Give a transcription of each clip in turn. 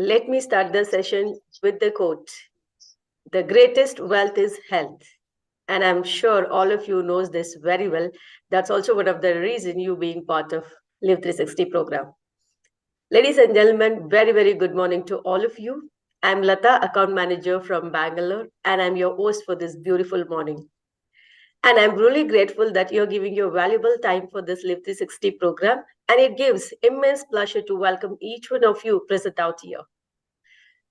Let me start the session with the quote. The greatest wealth is health. And I'm sure all of you knows this very well. That's also one of the reason you being part of Live 360 program. Ladies and gentlemen, very, very good morning to all of you. I'm Lata, account manager from Bangalore, and I'm your host for this beautiful morning. And I'm really grateful that you're giving your valuable time for this Live 360 program. And it gives immense pleasure to welcome each one of you present out here.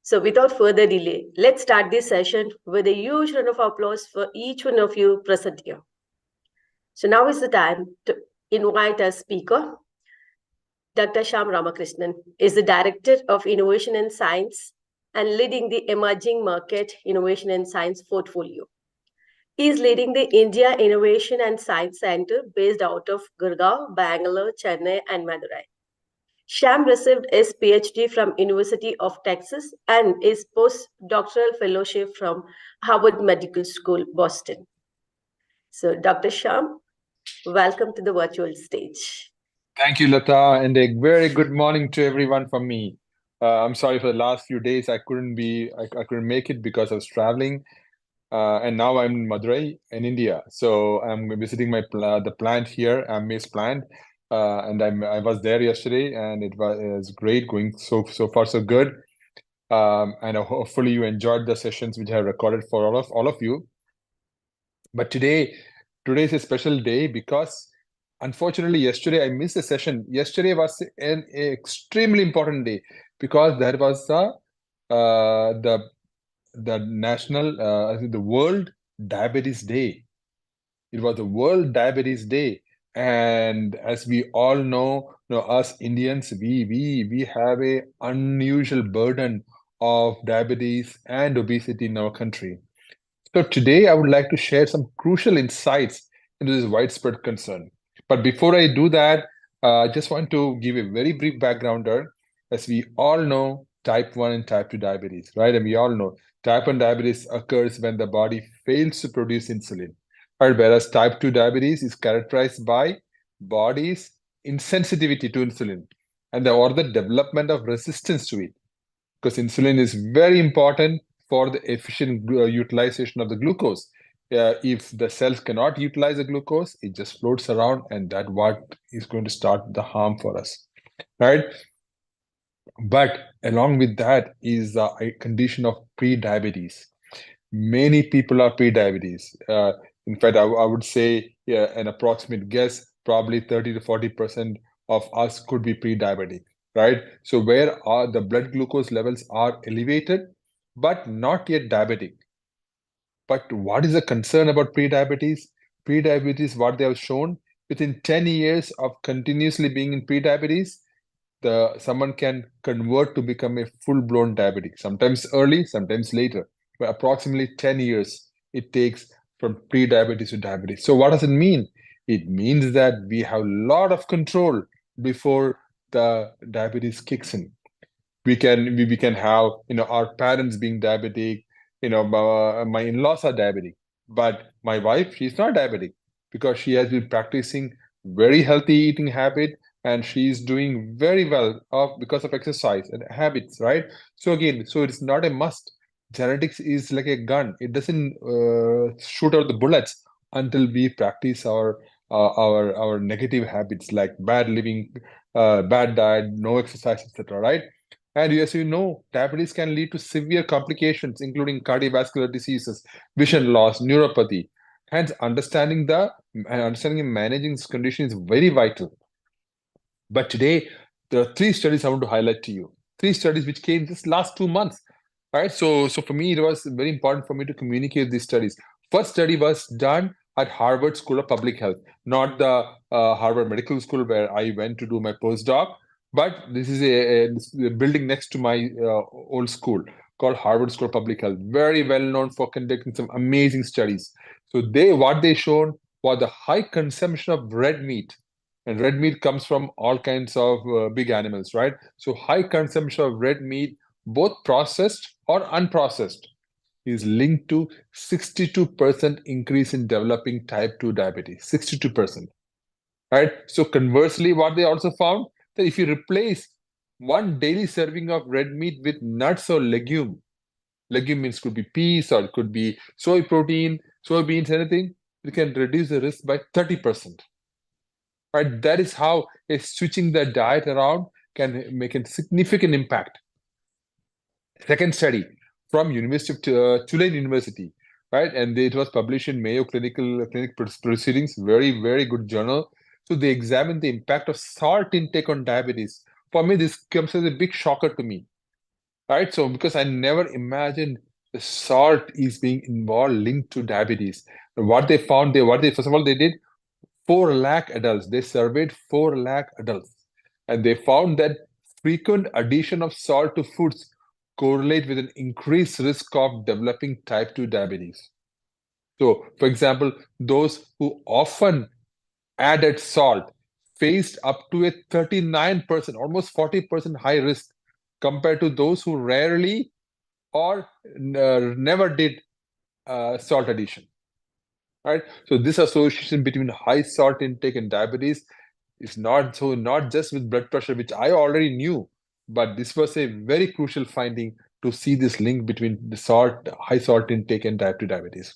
So, without further delay, let's start this session with a huge round of applause for each one of you present here. So, now is the time to invite our speaker. Dr. Shyam Ramakrishnan is the Director of Innovation and Science and leading the Emerging Market Innovation and Science portfolio. He is leading the India Innovation and Science Center based out of Gurgaon, Bangalore, Chennai, and Madurai. Shyam received his PhD from University of Texas and his postdoctoral fellowship from Harvard Medical School, Boston. So, Dr. Shyam, welcome to the virtual stage. Thank you, Lata, and a very good morning to everyone from me. I'm sorry for the last few days I couldn't make it because I was traveling, and now I'm in Madurai in India. So I'm visiting the plant here, Maize plant, and I was there yesterday, and it was great, going so far so good. And hopefully you enjoyed the sessions which I have recorded for all of you. But today is a special day because unfortunately yesterday I missed a session. Yesterday was an extremely important day because that was the national the World Diabetes Day. It was the World Diabetes Day, and as we all know, us Indians, we have a unusual burden of diabetes and obesity in our country. So today I would like to share some crucial insights into this widespread concern. But before I do that, I just want to give a very brief backgrounder. As we all know, type 1 and type 2 diabetes, right? And we all know type 1 diabetes occurs when the body fails to produce insulin, right? Whereas type 2 diabetes is characterized by body's insensitivity to insulin or the development of resistance to it. Because insulin is very important for the efficient utilization of the glucose. If the cells cannot utilize the glucose, it just floats around, and that what is going to start the harm for us, right? But along with that is a condition of pre-diabetes. Many people are pre-diabetes. In fact, I would say an approximate guess, probably 30 to 40% of us could be pre-diabetic, right? So where the blood glucose levels are elevated, but not yet diabetic. But what is the concern about pre-diabetes? Pre-diabetes, what they have shown, within 10 years of continuously being in pre-diabetes, someone can convert to become a full-blown diabetic, sometimes early, sometimes later. But approximately 10 years it takes from pre-diabetes to diabetes. So what does it mean? It means that we have a lot of control before the diabetes kicks in. We can have our parents being diabetic. My in-laws are diabetic, but my wife, she's not diabetic because she has been practicing very healthy eating habit, and she's doing very well because of exercise and habits, right? So again, so it's not a must. Genetics is like a gun. It doesn't shoot out the bullets until we practice our negative habits like bad living, bad diet, no exercise, etc. Right? And as you know, diabetes can lead to severe complications, including cardiovascular diseases, vision loss, neuropathy. Hence, understanding and managing this condition is very vital. But today, there are 3 studies I want to highlight to you. 3 studies which came just last 2 months. Right? So for me, it was very important for me to communicate these studies. First study was done at Harvard School of Public Health, not the Harvard Medical School where I went to do my postdoc, but this is a building next to my old school called Harvard School of Public Health, very well known for conducting some amazing studies. So what they showed was the high consumption of red meat, and red meat comes from all kinds of big animals, right? So high consumption of red meat, both processed or unprocessed, is linked to 62% increase in developing type 2 diabetes. 62%. Right? So conversely, what they also found, that if you replace one daily serving of red meat with nuts or legume. Legume means could be peas or it could be soy protein, soybeans, anything. It can reduce the risk by 30%. Right? That is how switching the diet around can make a significant impact. Second study from University of Tulane University, right? And it was published in Mayo Clinic Proceedings, very good journal. So they examined the impact of salt intake on diabetes. For me, this comes as a big shocker to me, right? So because I never imagined the salt is being involved linked to diabetes. What they found, first of all they did 4 lakh adults. They surveyed 4 lakh adults, and they found that frequent addition of salt to foods correlate with an increased risk of developing type 2 diabetes. So, for example, those who often added salt faced up to a 39%, almost 40% high risk compared to those who rarely or never did salt addition. Right? So this association between high salt intake and diabetes is not just with blood pressure, which I already knew, but this was a very crucial finding to see this link between the high salt intake and type 2 diabetes.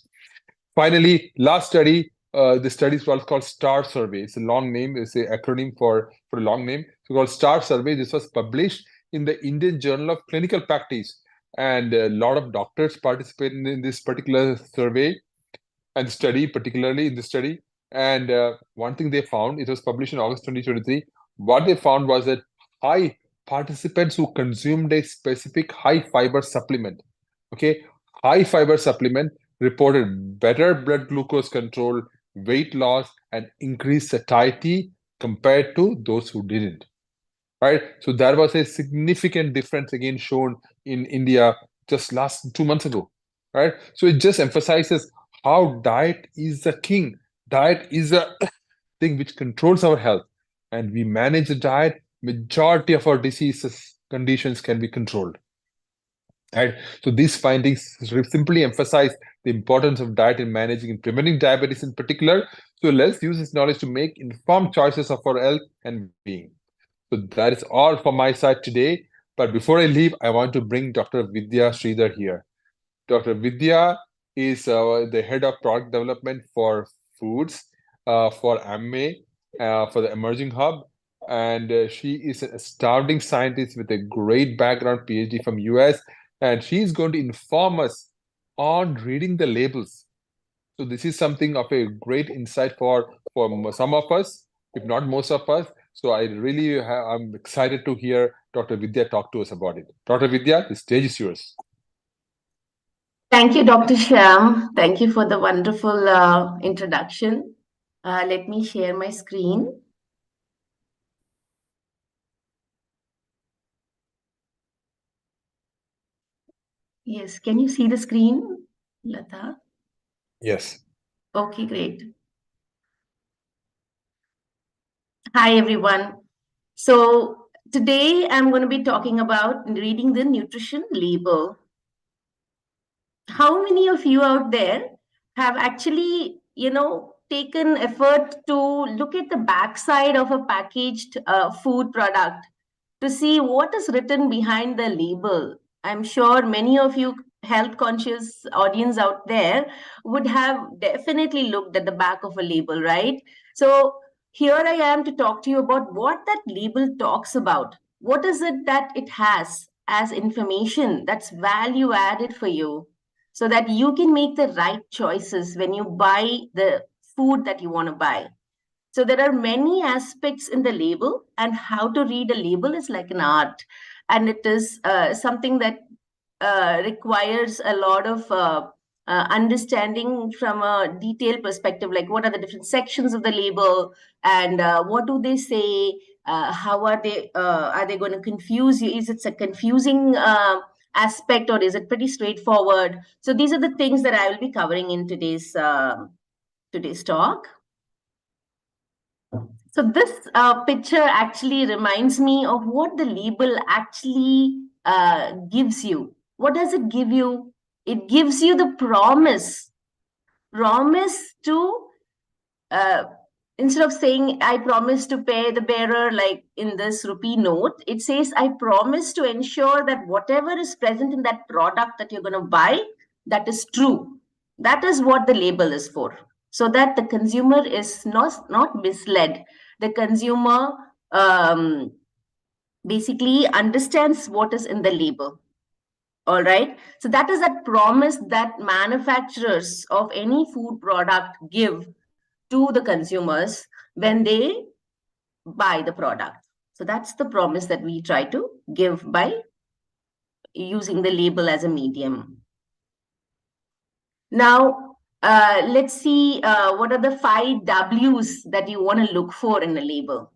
Finally, last study, the study was called STAR survey. It's a long name, it's an acronym for a long name. So called STAR survey. This was published in the Indian Journal of Clinical Practice, and a lot of doctors participated in this particular survey and study, particularly in the study. And one thing they found, it was published in August 2023. What they found was that high participants who consumed a specific high fiber supplement, okay, high fiber supplement reported better blood glucose control, weight loss, and increased satiety compared to those who didn't. Right? So there was a significant difference again shown in India just last 2 months ago. Right? So it just emphasizes how diet is the king. Diet is a thing which controls our health. And we manage the diet, majority of our diseases, conditions can be controlled. Right? So these findings simply emphasize the importance of diet in managing and preventing diabetes in particular. So let's use this knowledge to make informed choices of our health and being. So that is all from my side today. But before I leave, I want to bring Dr. Vidya Sridhar here. Dr. Vidya is the head of product development for foods for AMME, for the Emerging Hub. And she is an astounding scientist with a great background, PhD from US. And she's going to inform us on reading the labels. So this is something of a great insight for some of us, if not most of us. So I'm excited to hear Dr. Vidya talk to us about it. Dr. Vidya, the stage is yours. Thank you, Dr. Shyam. Thank you for the wonderful introduction. Let me share my screen. Yes, can you see the screen, Lata? Yes. Okay, great. Hi, everyone. So today I'm going to be talking about reading the nutrition label. How many of you out there have actually, taken effort to look at the backside of a packaged food product to see what is written behind the label? I'm sure many of you health conscious audience out there would have definitely looked at the back of a label, right? So here I am to talk to you about what that label talks about. What is it that it has as information that's value added for you, so that you can make the right choices when you buy the food that you want to buy. So there are many aspects in the label, and how to read a label is like an art, and it is something that requires a lot of understanding from a detailed perspective, like what are the different sections of the label, and what do they say, how are they going to confuse you, is it a confusing aspect, or is it pretty straightforward? So these are the things that I will be covering in today's talk. So this picture actually reminds me of what the label actually gives you. What does it give you? It gives you the promise to instead of saying, I promise to pay the bearer like in this rupee note, it says, I promise to ensure that whatever is present in that product that you're going to buy, that is true. That is what the label is for. So that the consumer is not misled. The consumer basically understands what is in the label. All right. So that is that promise that manufacturers of any food product give to the consumers when they buy the product. So that's the promise that we try to give by using the label as a medium. Now, let's see what are the 5 W's that you want to look for in a label.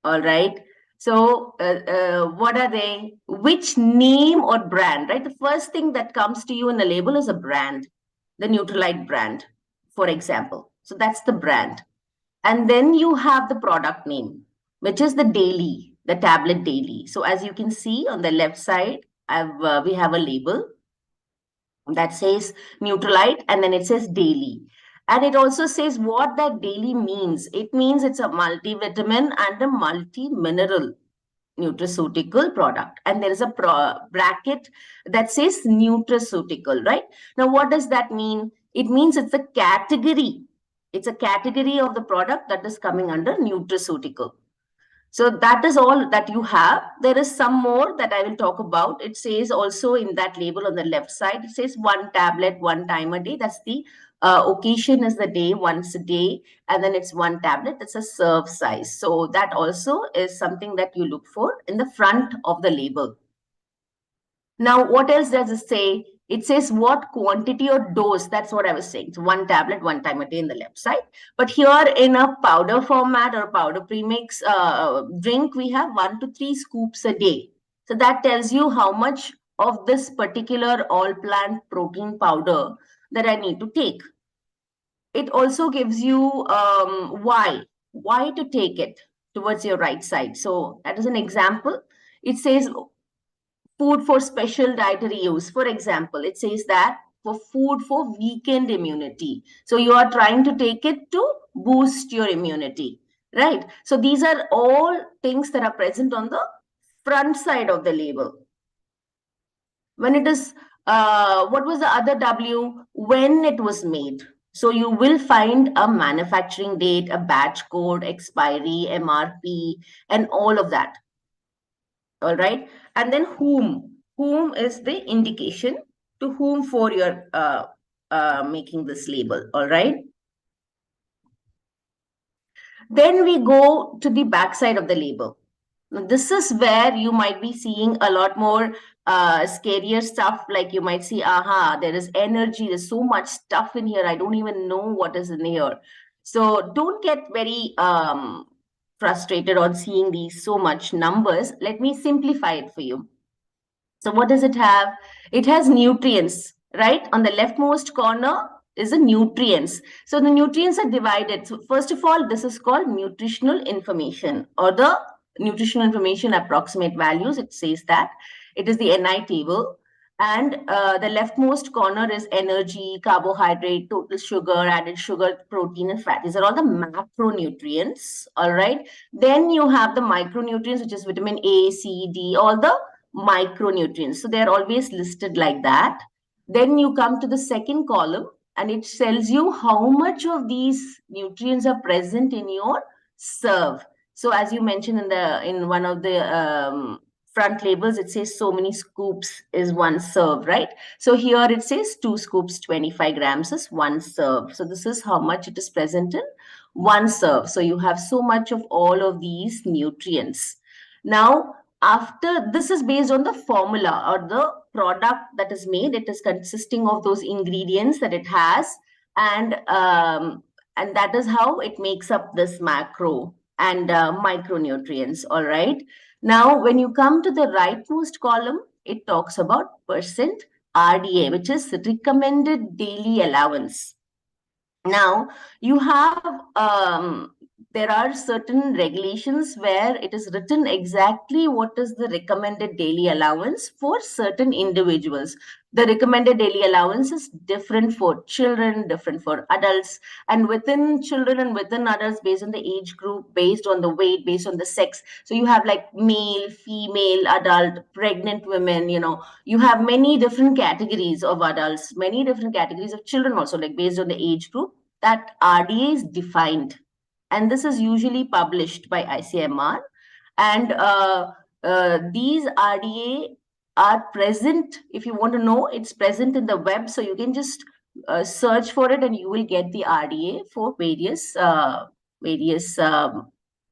All right. So what are they? Which name or brand, right? The first thing that comes to you in the label is a brand, the Nutrilite brand, for example. So that's the brand. And then you have the product name, which is the daily, the tablet daily. So as you can see on the left side, we have a label that says Nutrilite, and then it says daily. And it also says what that daily means. It means it's a multivitamin and a multi-mineral nutraceutical product. And there is a bracket that says nutraceutical, right? Now, what does that mean? It means it's a category. It's a category of the product that is coming under nutraceutical. So that is all that you have. There is some more that I will talk about. It says also in that label on the left side, it says 1 tablet, 1 time a day. That's the occasion is the day, once a day. And then it's 1 tablet. That's a serve size. So that also is something that you look for in the front of the label. Now, what else does it say? It says what quantity or dose. That's what I was saying. So 1 tablet, 1 time a day in the left side. But here in a powder format or powder premix drink, we have 1 to 3 scoops a day. So that tells you how much of this particular all plant protein powder that I need to take. It also gives you why to take it towards your right side. So that is an example. It says food for special dietary use. For example, it says that for food for weakened immunity. So you are trying to take it to boost your immunity, right? So these are all things that are present on the front side of the label. When it is, what was the other W? When it was made. So you will find a manufacturing date, a batch code, expiry, MRP, and all of that. All right. And then whom is the indication to whom for your making this label. All right. Then we go to the back side of the label. Now, this is where you might be seeing a lot more scarier stuff. Like you might see, aha, there is energy. There's so much stuff in here. I don't even know what is in here. So don't get very frustrated on seeing these so much numbers. Let me simplify it for you. So what does it have? It has nutrients, right? On the leftmost corner is the nutrients. So the nutrients are divided. So first of all, this is called nutritional information or the nutritional information approximate values. It says that it is the NI table. And the leftmost corner is energy, carbohydrate, total sugar, added sugar, protein, and fat. These are all the macronutrients, all right? Then you have the micronutrients, which is vitamin A, C, D, all the micronutrients. So they're always listed like that. Then you come to the second column and it tells you how much of these nutrients are present in your serve. So as you mentioned in one of the front labels, it says so many scoops is 1 serve, right? So here it says 2 scoops, 25 grams is 1 serve. So this is how much it is present in 1 serve. So you have so much of all of these nutrients. Now, after this is based on the formula or the product that is made. It is consisting of those ingredients that it has, and that is how it makes up this macro and micronutrients. All right. Now, when you come to the rightmost column, it talks about percent RDA, which is recommended daily allowance. Now, you have there are certain regulations where it is written exactly what is the recommended daily allowance for certain individuals. The recommended daily allowance is different for children, different for adults, and within children and within adults, based on the age group, based on the weight, based on the sex. So you have like male, female, adult, pregnant women, you have many different categories of adults, many different categories of children also, like based on the age group. That RDA is defined, and this is usually published by ICMR. And these RDA are present. If you want to know, it's present in the web, so you can just search for it, and you will get the RDA for various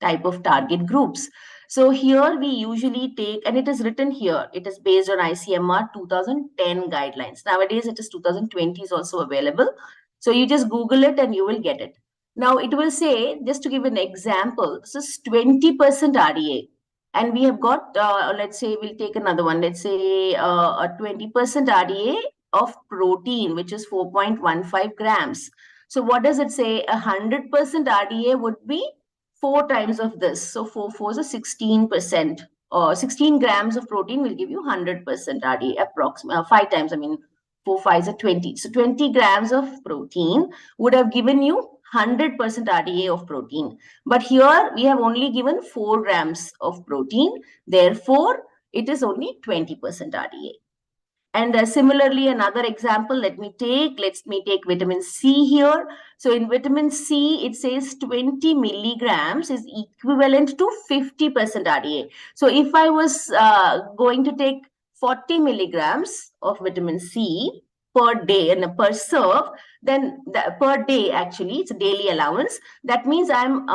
type of target groups. So here we usually take, and it is written here, it is based on ICMR 2010 guidelines. Nowadays it is 2020 is also available. So you just Google it and you will get it. Now it will say, just to give an example, this is 20% RDA. And we have got, let's say, we'll take another one. Let's say a 20% RDA of protein, which is 4.15 grams. So what does it say? 100% RDA would be 4 times of this. So 4 4 is 16%. Or 16 grams of protein will give you 100% RDA, approximately 5 times. I mean, 4 5 is 20. So 20 grams of protein would have given you 100% RDA of protein. But here we have only given 4 grams of protein. Therefore, it is only 20% RDA. And similarly, another example, let me take vitamin C here. So in vitamin C, it says 20 milligrams is equivalent to 50% RDA. So if I was going to take 40 milligrams of vitamin C per day and per serve, then per day, actually, it's a daily allowance. That means I'm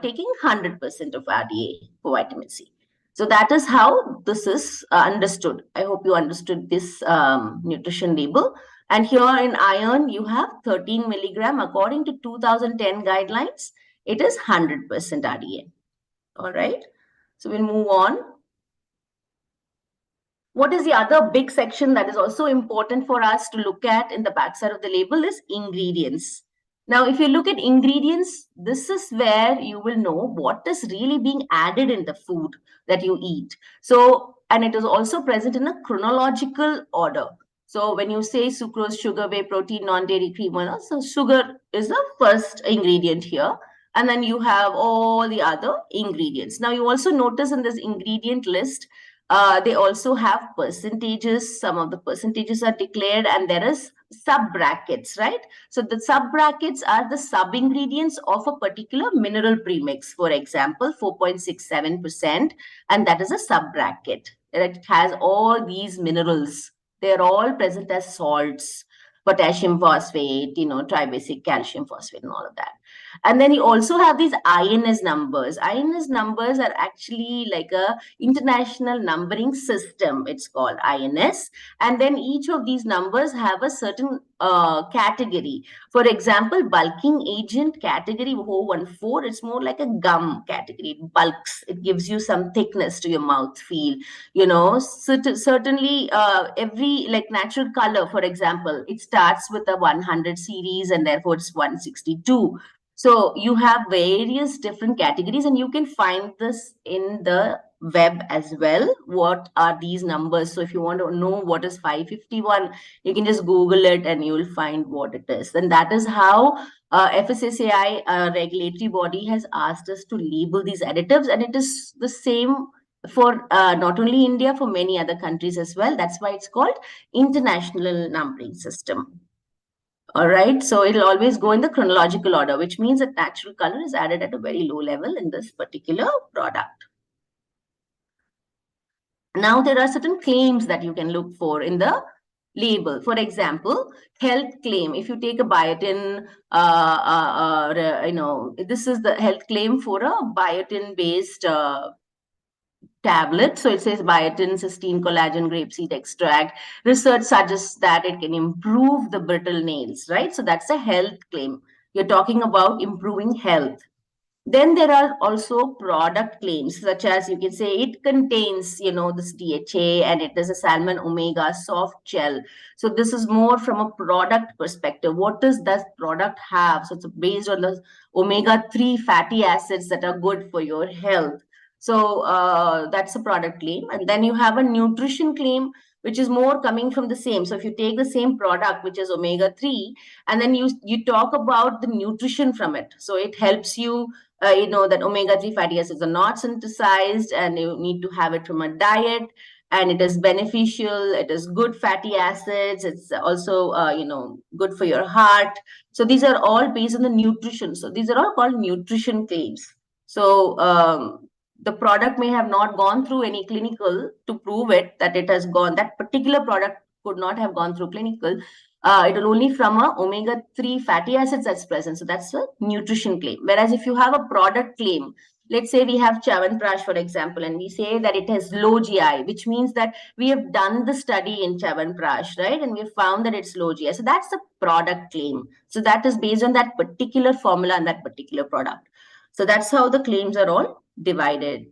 taking 100% of RDA for vitamin C. So that is how this is understood. I hope you understood this nutrition label. And here in iron, you have 13 milligram. According to 2010 guidelines, it is 100% RDA. All right. So we'll move on. What is the other big section that is also important for us to look at in the backside of the label is ingredients. Now, if you look at ingredients, this is where you will know what is really being added in the food that you eat. So, and it is also present in a chronological order. So when you say sucrose, sugar, whey protein, non-dairy cream, so sugar is the first ingredient here. And then you have all the other ingredients. Now, you also notice in this ingredient list, they also have percentages. Some of the percentages are declared, and there is sub brackets, right? So the sub brackets are the sub ingredients of a particular mineral premix. For example, 4.67%, and that is a sub bracket. It has all these minerals. They're all present as salts, potassium phosphate, tribasic calcium phosphate, and all of that. And then you also have these INS numbers. INS numbers are actually like a international numbering system. It's called INS. And then each of these numbers have a certain category. For example, bulking agent category 014, it's more like a gum category. It bulks. It gives you some thickness to your mouth feel. Certainly every like natural color, for example, it starts with a 100 series and therefore it's 162. So you have various different categories, and you can find this in the web as well. What are these numbers? So if you want to know what is 551, you can just Google it and you will find what it is. And that is how FSSAI, regulatory body, has asked us to label these additives. And it is the same for not only India, for many other countries as well. That's why it's called International Numbering System. All right, so it'll always go in the chronological order, which means that natural color is added at a very low level in this particular product. Now, there are certain claims that you can look for in the label. For example, health claim. If you take a biotin, this is the health claim for a biotin-based tablet. So it says biotin, cysteine, collagen, grapeseed extract. Research suggests that it can improve the brittle nails, right? So that's a health claim. You're talking about improving health. Then there are also product claims, such as you can say it contains, this DHA and it is a salmon omega soft gel. So this is more from a product perspective. What does that product have? So it's based on the omega-3 fatty acids that are good for your health. So that's a product claim. And then you have a nutrition claim, which is more coming from the same. So if you take the same product, which is omega-3, and then you talk about the nutrition from it. So it helps you, that omega-3 fatty acids are not synthesized and you need to have it from a diet, and it is beneficial, it is good fatty acids, it's also good for your heart. So these are all based on the nutrition. So these are all called nutrition claims. So the product may have not gone through any clinical to prove it, that it has gone, that particular product could not have gone through clinical. It will only from a omega-3 fatty acids that's present. So that's a nutrition claim. Whereas if you have a product claim, let's say we have Chyawanprash, for example, and we say that it has low GI, which means that we have done the study in Chyawanprash, right? And we have found that it's low GI. So that's a product claim. So that is based on that particular formula and that particular product. So that's how the claims are all divided.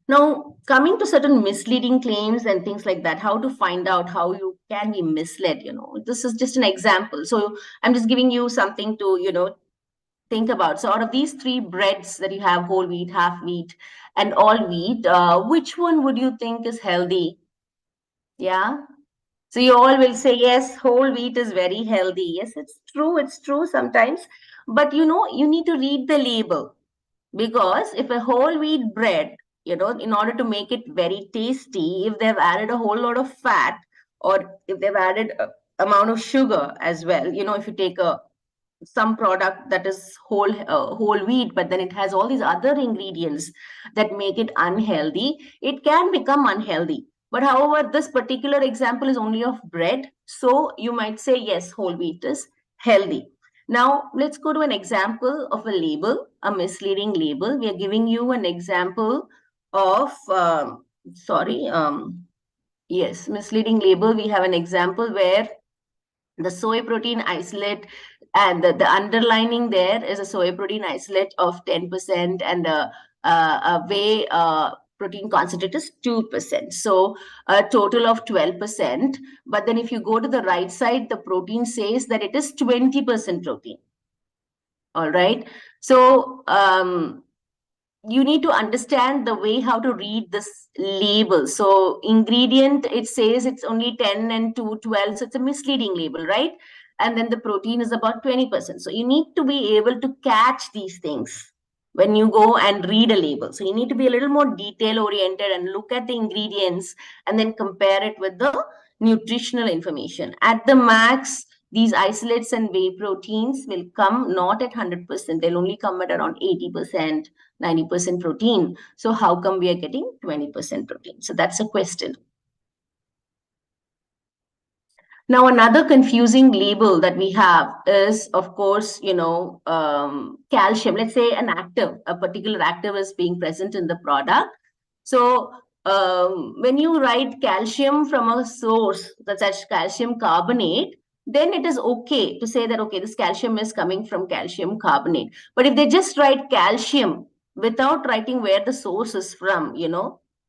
Now, coming to certain misleading claims and things like that, how to find out how you can be misled, this is just an example. So I'm just giving you something to, think about. So out of these three breads that you have, whole wheat, half wheat, and all wheat, which one would you think is healthy? Yeah. So you all will say, yes, whole wheat is very healthy. Yes, it's true sometimes. But you need to read the label, because if a whole wheat bread, in order to make it very tasty, if they've added a whole lot of fat, or if they've added a amount of sugar as well, if you take some product that is whole wheat, but then it has all these other ingredients that make it unhealthy, it can become unhealthy. But however, this particular example is only of bread, so you might say, yes, whole wheat is healthy. Now let's go to an example of a label, a misleading label. We are giving you an example of yes, misleading label. We have an example where the soy protein isolate, and the underlining there is a soy protein isolate of 10%, and a whey protein concentrate is 2%. So a total of 12%. But then if you go to the right side, the protein says that it is 20% protein. All right. So you need to understand the way how to read this label. So ingredient, it says it's only 10 and 2, 12. So it's a misleading label, right? And then the protein is about 20%. So you need to be able to catch these things when you go and read a label. So you need to be a little more detail oriented and look at the ingredients and then compare it with the nutritional information. At the max, these isolates and whey proteins will come not at 100%. They'll only come at around 80%, 90% protein. So how come we are getting 20% protein? So that's a question. Now, another confusing label that we have is, of course, calcium. Let's say a particular active is being present in the product. So when you write calcium from a source, such as calcium carbonate, then it is okay to say that, okay, this calcium is coming from calcium carbonate. But if they just write calcium without writing where the source is from,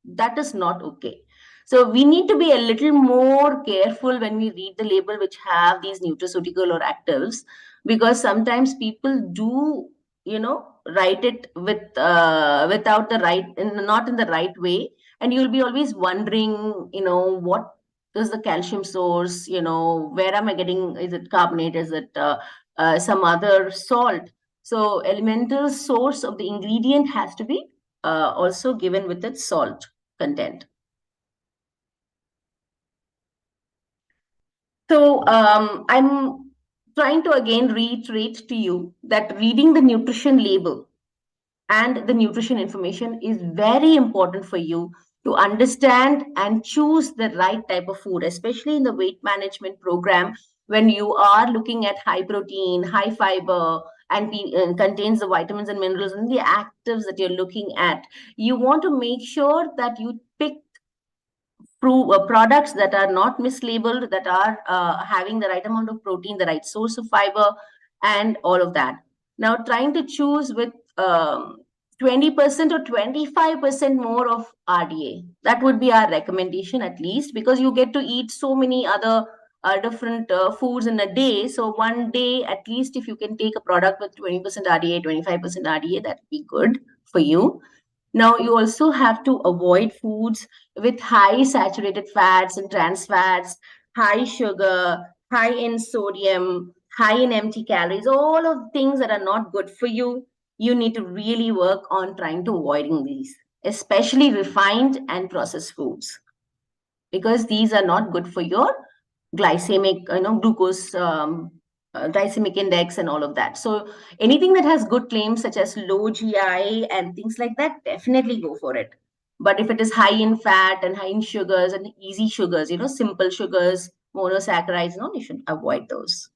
that is not okay. So we need to be a little more careful when we read the label which have these nutraceutical or actives, because sometimes people do, write it with without the right, not in the right way, and you'll be always wondering, what is the calcium source? Where am I getting? Is it carbonate? Is it some other salt? So elemental source of the ingredient has to be also given with its salt content. So I'm trying to again reiterate to you that reading the nutrition label and the nutrition information is very important for you to understand and choose the right type of food, especially in the weight management program, when you are looking at high protein, high fiber, and contains the vitamins and minerals and the actives that you're looking at. You want to make sure that you pick products that are not mislabeled, that are having the right amount of protein, the right source of fiber, and all of that. Now, trying to choose with 20% or 25% more of RDA. That would be our recommendation, at least, because you get to eat so many other different foods in a day. So one day, at least, if you can take a product with 20% RDA, 25% RDA, that would be good for you. Now, you also have to avoid foods with high saturated fats and trans fats, high sugar, high in sodium, high in empty calories, all of things that are not good for you. You need to really work on trying to avoiding these, especially refined and processed foods, because these are not good for your glycemic, glucose, glycemic index and all of that. So anything that has good claims such as low GI and things like that, definitely go for it. But if it is high in fat and high in sugars and easy sugars, simple sugars, monosaccharides, no, you should avoid those.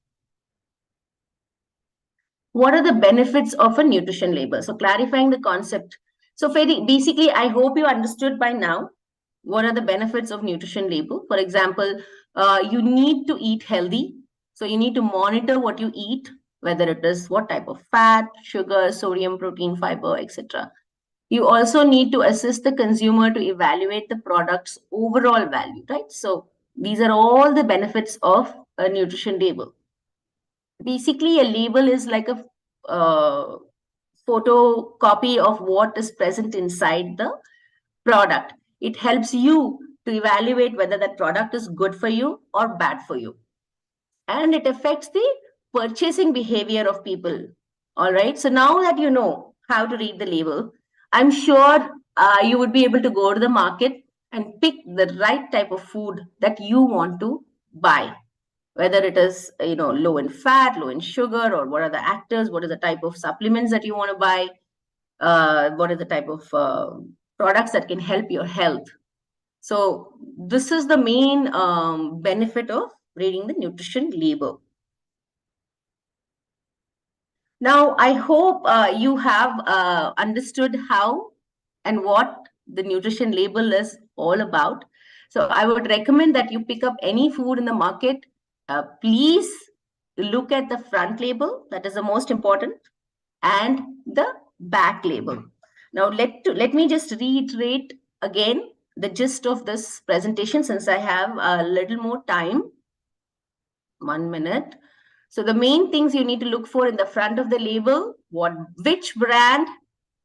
What are the benefits of a nutrition label? So clarifying the concept. So basically, I hope you understood by now what are the benefits of nutrition label. For example, you need to eat healthy. So you need to monitor what you eat, whether it is what type of fat, sugar, sodium, protein, fiber, etc. You also need to assist the consumer to evaluate the product's overall value, right? So these are all the benefits of a nutrition label. Basically, a label is like a photocopy of what is present inside the product. It helps you to evaluate whether that product is good for you or bad for you. And it affects the purchasing behavior of people. All right. So now that you know how to read the label, I'm sure you would be able to go to the market and pick the right type of food that you want to buy, whether it is low in fat, low in sugar, or what are the actors, what is the type of supplements that you want to buy, what is the type of products that can help your health. So this is the main benefit of reading the nutrition label. Now, I hope you have understood how and what the nutrition label is all about. So I would recommend that you pick up any food in the market. Please look at the front label. That is the most important. And the back label. Now, let me just reiterate again the gist of this presentation, since I have a little more time. 1 minute. So the main things you need to look for in the front of the label: which brand,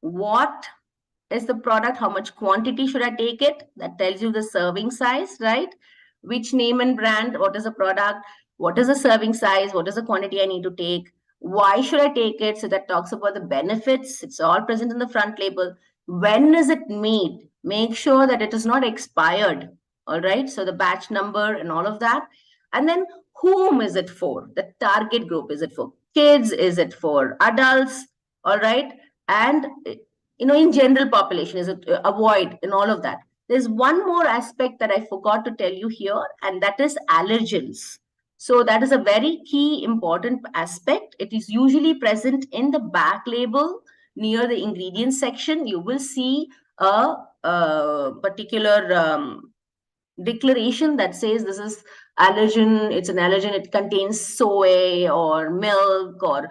what is the product, how much quantity should I take it? That tells you the serving size, right? Which name and brand, what is the product, what is the serving size, what is the quantity I need to take, why should I take it? So that talks about the benefits. It's all present in the front label. When is it made? Make sure that it is not expired. All right. So the batch number and all of that. And then whom is it for? The target group. Is it for kids? Is it for adults? All right. And in general population, is it avoid and all of that. There's one more aspect that I forgot to tell you here, and that is allergens. So that is a very key important aspect. It is usually present in the back label near the ingredients section. You will see a particular declaration that says this is allergen. It's an allergen. It contains soy or milk or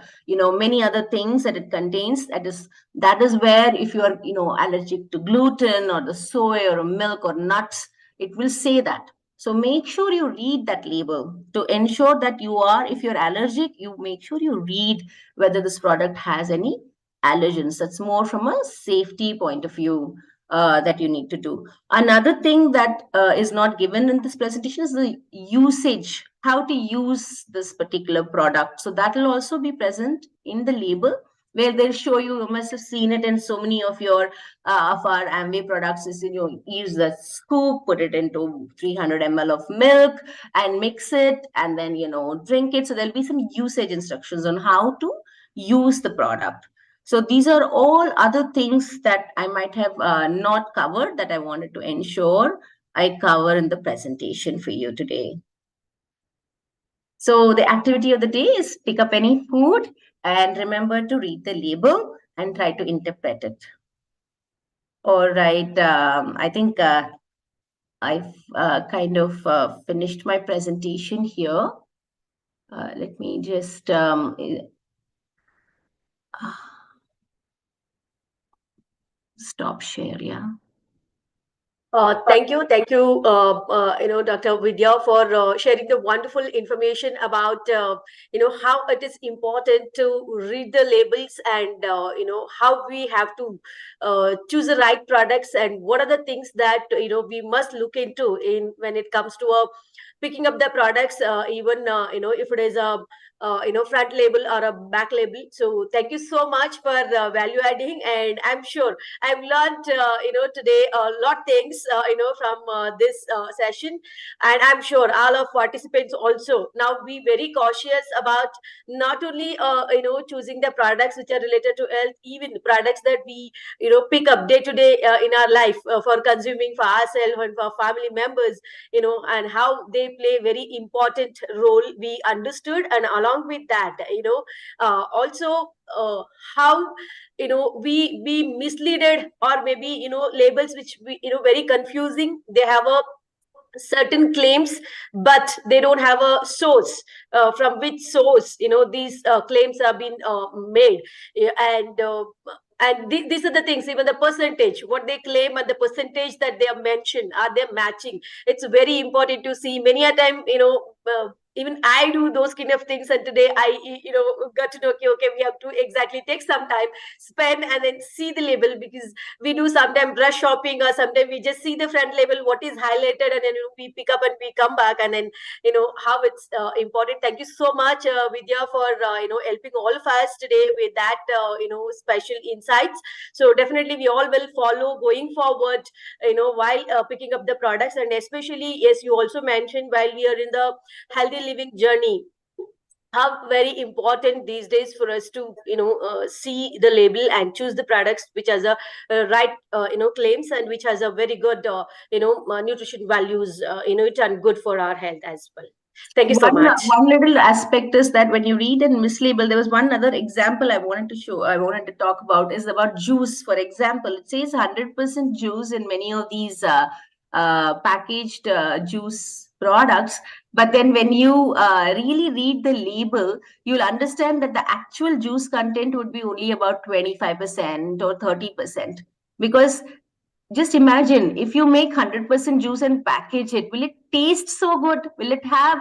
many other things that it contains. That is where, if you are allergic to gluten or the soy or milk or nuts, it will say that. So make sure you read that label to ensure that if you're allergic, you make sure you read whether this product has any allergens. That's more from a safety point of view that you need to do. Another thing that is not given in this presentation is the usage, how to use this particular product. So that will also be present in the label, where they'll show you must have seen it in so many of your of our Amway products, is use the scoop, put it into 300 ml of milk and mix it, and then drink it. So there'll be some usage instructions on how to use the product. So these are all other things that I might have not covered that I wanted to ensure I cover in the presentation for you today. So the activity of the day is pick up any food and remember to read the label and try to interpret it. All right. I think I've kind of finished my presentation here. Let me just Stop share, yeah. Thank you, Dr. Vidya, for sharing the wonderful information about, how it is important to read the labels and, how we have to choose the right products and what are the things that, we must look into in when it comes to picking up the products, even, if it is a, front label or a back label. So thank you so much for value adding, and I'm sure I've learned, today a lot things, from this session, and I'm sure all of participants also now be very cautious about not only, choosing the products which are related to health, even products that we, pick up day to day in our life for consuming for ourselves and for family members, and how they play very important role. We understood, and along with that, also how we misleaded, or maybe labels which we very confusing. They have a certain claims, but they don't have a source, from which source these claims have been made. And these are the things, even the percentage what they claim and the percentage that they are mentioned, are they matching? It's very important to see. Many a time, even I do those kind of things, and today I got to know, okay, we have to exactly take some time, spend, and then see the label, because we do sometimes brush shopping, or sometimes we just see the front label what is highlighted, and then we pick up and we come back, and then how it's important. Thank you so much, Vidya, for helping all of us today with that special insights. So definitely we all will follow going forward, while picking up the products. And especially, yes, you also mentioned, while we are in the healthy living journey, how very important these days for us to see the label and choose the products which has a right claims, and which has a very good nutrition values it, and good for our health as well. Thank you so much. One little aspect is that when you read and mislabel, there was one other example I wanted to show, I wanted to talk about, is about juice. For example, it says 100% juice in many of these packaged juice products. But then when you really read the label, you'll understand that the actual juice content would be only about 25% or 30%. Because just imagine, if you make 100% juice and package it, will it taste so good? Will it have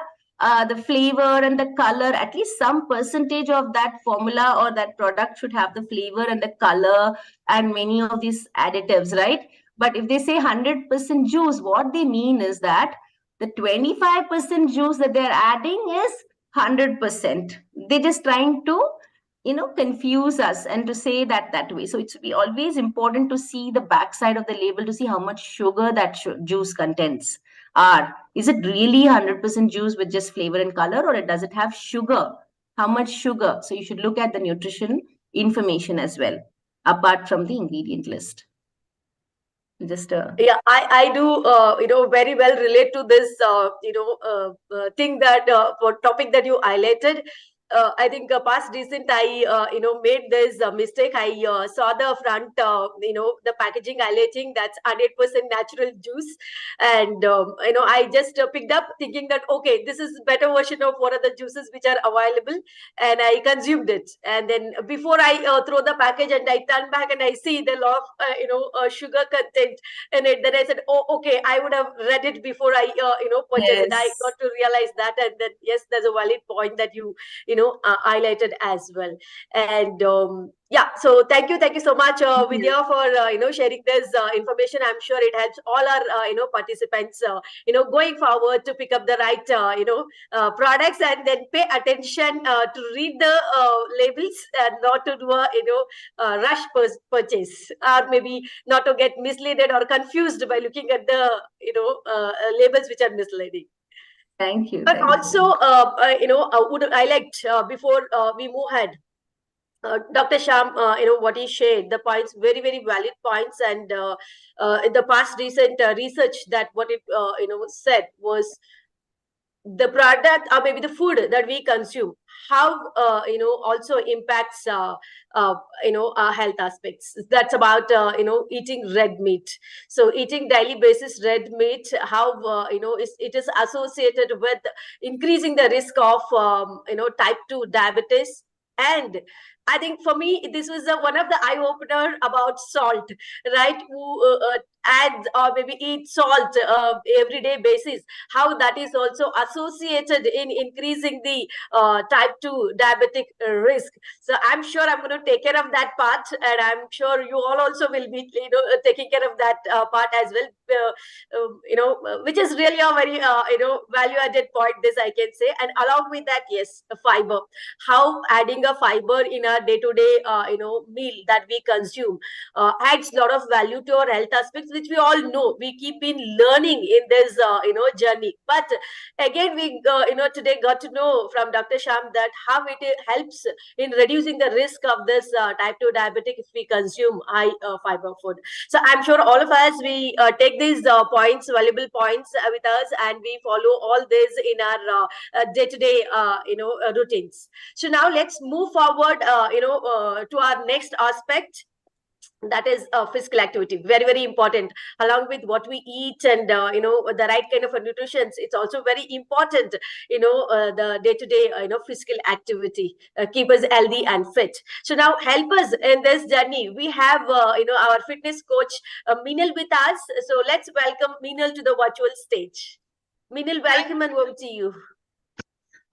the flavor and the color? At least some percentage of that formula or that product should have the flavor and the color and many of these additives, right? But if they say 100% juice, what they mean is that the 25% juice that they're adding is 100%. They're just trying to confuse us and to say that way. So it's be always important to see the backside of the label to see how much sugar that juice contents are. Is it really 100% juice with just flavor and color, or does it have sugar? How much sugar? So you should look at the nutrition information as well, apart from the ingredient list. Just yeah, I do very well relate to this thing that for topic that you highlighted. I think past recent I made this mistake. I saw the front the packaging highlighting that's 100% natural juice, and I just picked up thinking that, okay, this is better version of what are the juices which are available, and I consumed it. And then before I throw the package and I turn back and I see the lot of sugar content in it, then I said, oh, okay, I would have read it before I purchase it. I got to realize that, and then yes, there's a valid point that you highlighted as well. And yeah, so thank you so much, Vidya, for sharing this information. I'm sure it helps all our participants going forward to pick up the right products, and then pay attention to read the labels, and not to do a rush purchase, or maybe not to get misled or confused by looking at the labels which are misleading. Thank you. But also, would I like before we move ahead, Dr. Sham, what he shared, the points, very, very valid points. And in the past recent research, that what it said was, the product, or maybe the food that we consume, how also impacts our health aspects. That's about eating red meat. So eating daily basis red meat, how it is associated with increasing the risk of type 2 diabetes, and I think for me, this was one of the eye opener about salt, right? Who adds or maybe eat salt everyday basis, how that is also associated in increasing the type 2 diabetic risk. So I'm sure I'm going to take care of that part, and I'm sure you all also will be, taking care of that part as well. Which is really a very value added point. This I can say, and along with that, yes, fiber. How adding a fiber in our day to day, meal that we consume adds a lot of value to our health aspects, which we all know. We keep in learning in this, journey. But again, we, today got to know from Dr. Sham that how it helps in reducing the risk of this type 2 diabetic if we consume high fiber food. So I'm sure all of us, we take these points, valuable points with us, and we follow all this in our day-to-day, routines. So now let's move forward, to our next aspect, that is physical activity. Very, very important. Along with what we eat and the right kind of nutrition, it's also very important, the day-to-day, physical activity keep us healthy and fit. So now help us in this journey, we have our fitness coach Meenal with us. So let's welcome Meenal to the virtual stage. Meenal, welcome, and over to you.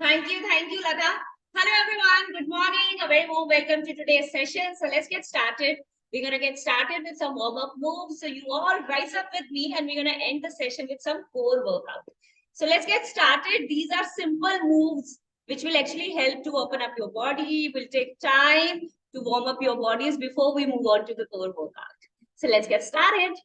Thank you, Lata. Hello everyone, good morning, a very warm welcome to today's session. So let's get started. We're going to get started with some warm-up moves. So you all rise up with me, and we're going to end the session with some core workout. So let's get started. These are simple moves which will actually help to open up your body. Will take time to warm up your bodies before we move on to the core workout. So let's get started.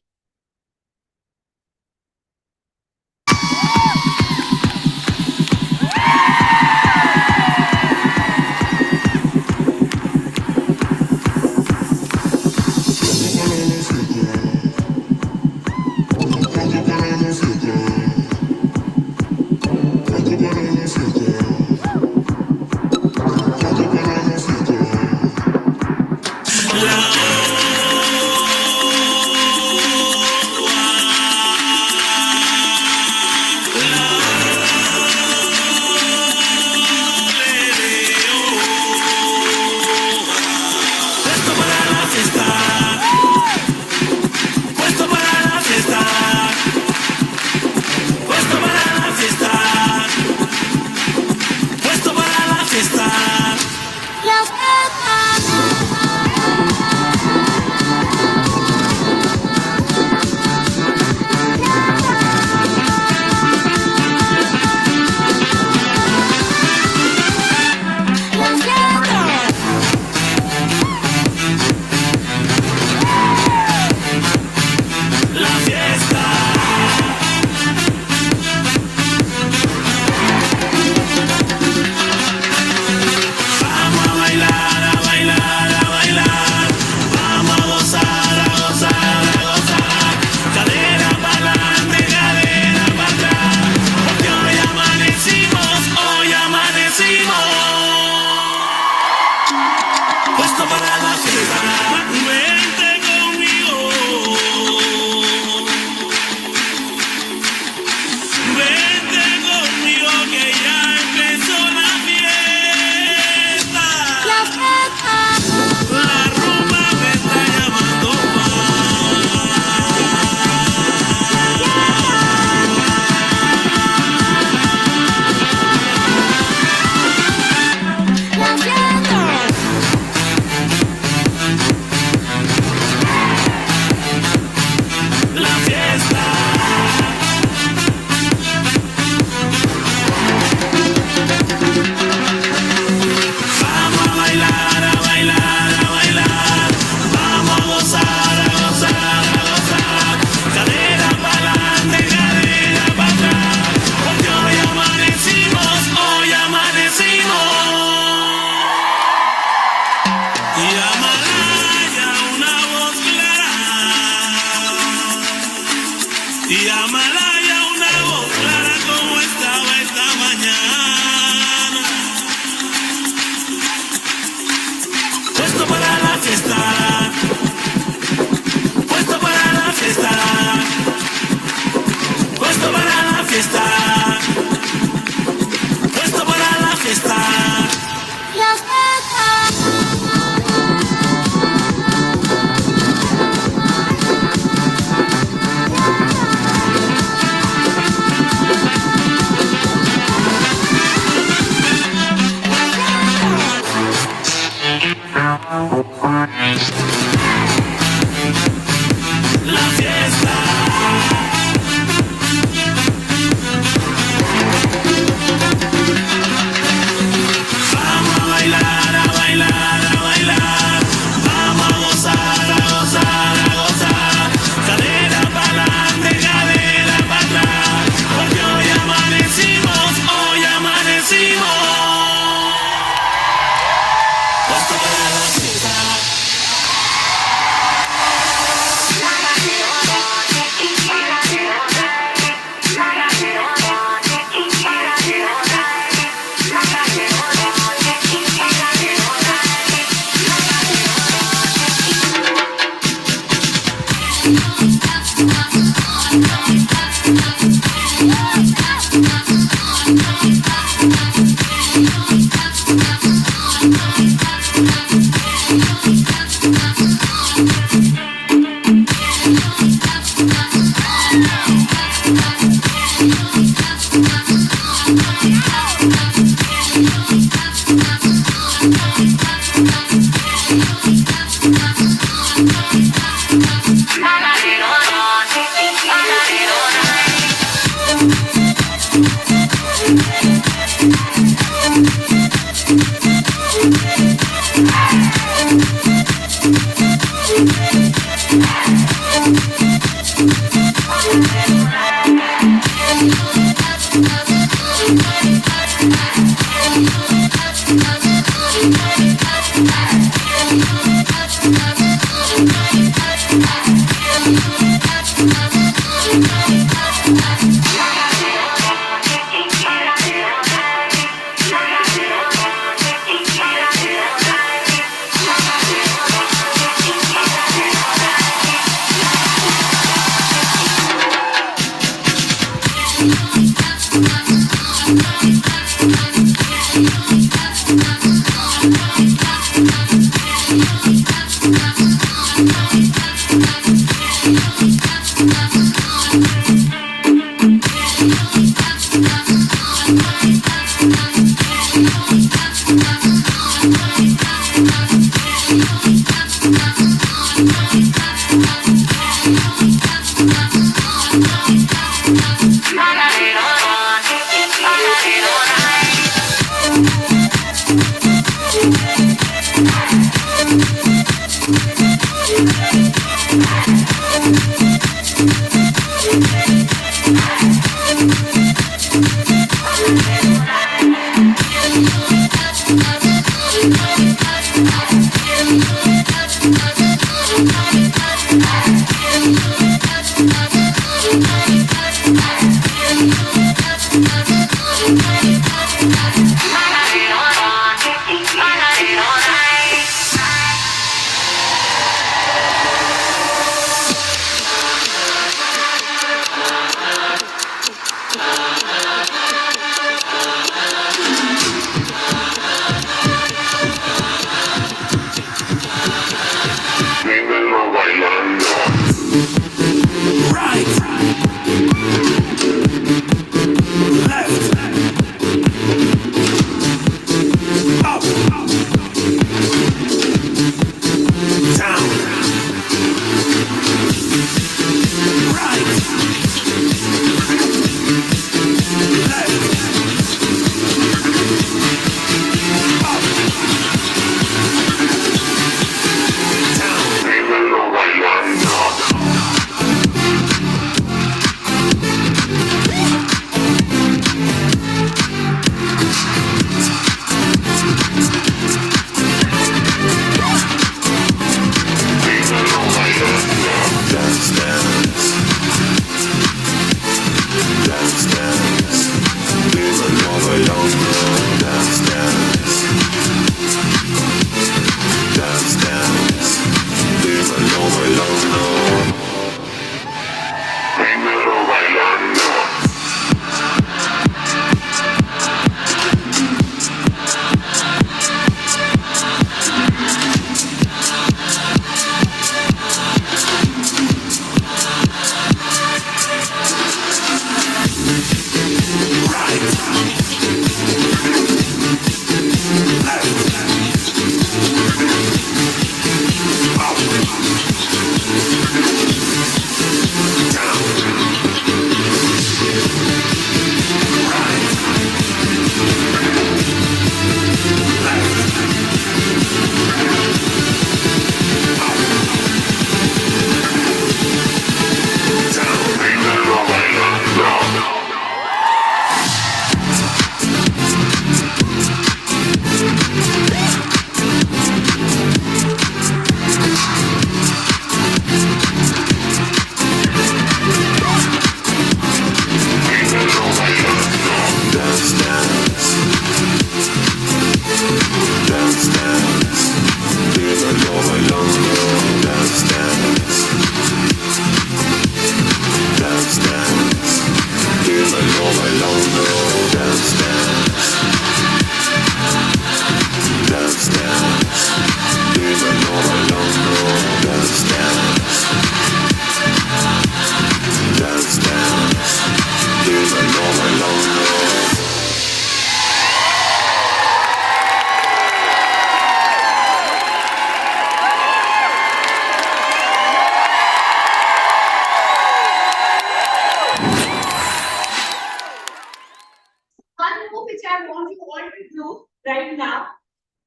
right now